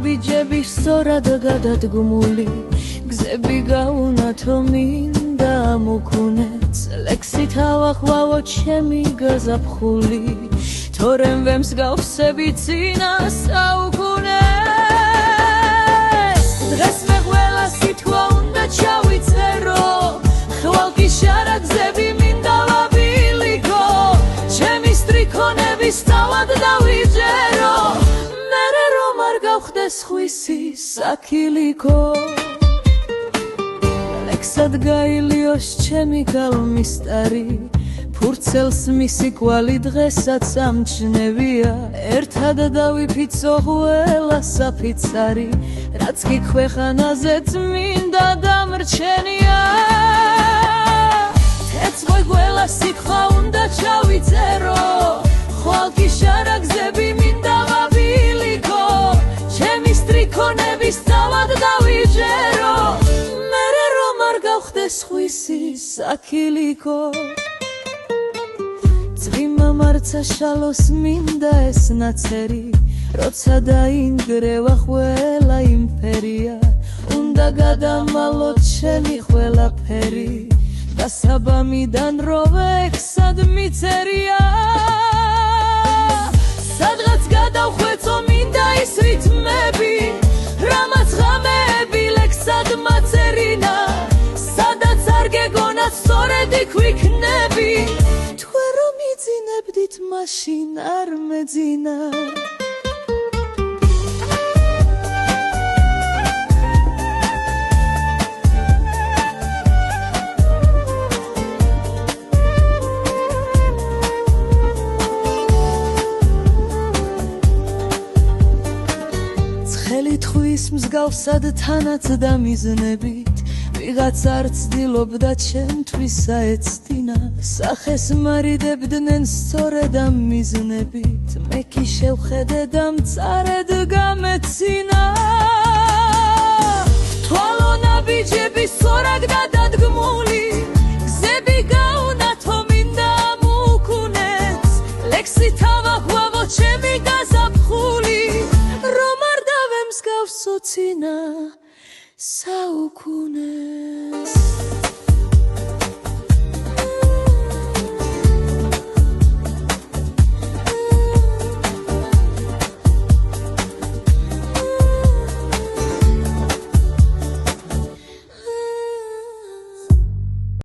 ბიჯები სწორად გადადგმული გზები გაუნათო მინდა მუქუნეც ლექსით ავახვავო ჩემი გაზაფხული თორემ ვემსგავსები წინა საუკუნეს დღეს მე ყველა სიტყვა უნდა ჩავიწერო ხვალკი შარაგზები მინდა ვაბილიკო ჩემი სტრიქონების სწავლად დავიჯერო გავხდეს ხვისი საქილიკო ლექსად გაილიოს ჩემი გალმისტარი ფურცელს მისი კვალი დღესაც ამჩნევია ერთად დავიფიცო ყველა საფიცარი რაც კი ქვეყანაზეც მინდა დამრჩენია თეცმოი ყველა სიტყვა უნდა ჩავიწერო ხვალკი შარაგზები მინდა ვაბილიკო ჩემი სტრიქონების სწავლად დავიჯერო მერე რომ არ გავხდეს ხვისი საქილიკო წვიმა მარცა შალოს მინდა ეს ნაცერი როცა დაინგრევა ყველა იმპერია უნდა გადამალოთ ჩემი ყველაფერი და საბამიდან როვექსად მიწერია სადღაც გადავხვეწო მინდა ის რითმები რამაც ღამეები ლექსად მაწერინა სადაც არ გეგონათ სწორედ იქ ვიქნები თქვენ რომ იძინებდით მაშინ არ მეძინა თხვის მსგავსად თანაც დამიზნებით ვიღაც არ ცდილობდა ჩემთვის საეცდინა სახეს მარიდებდნენ სწორედ ამ მიზნებით მე კი შევხედე და მწარედ გამეცინა თვალონა ბიჯები სწორად გადადგმული გზები გაუნათო მინდა მუქუნეც ლექსით ავახვავო ჩემი გაზაფხული რომ არ დავემსგავსო წინა საუკუნე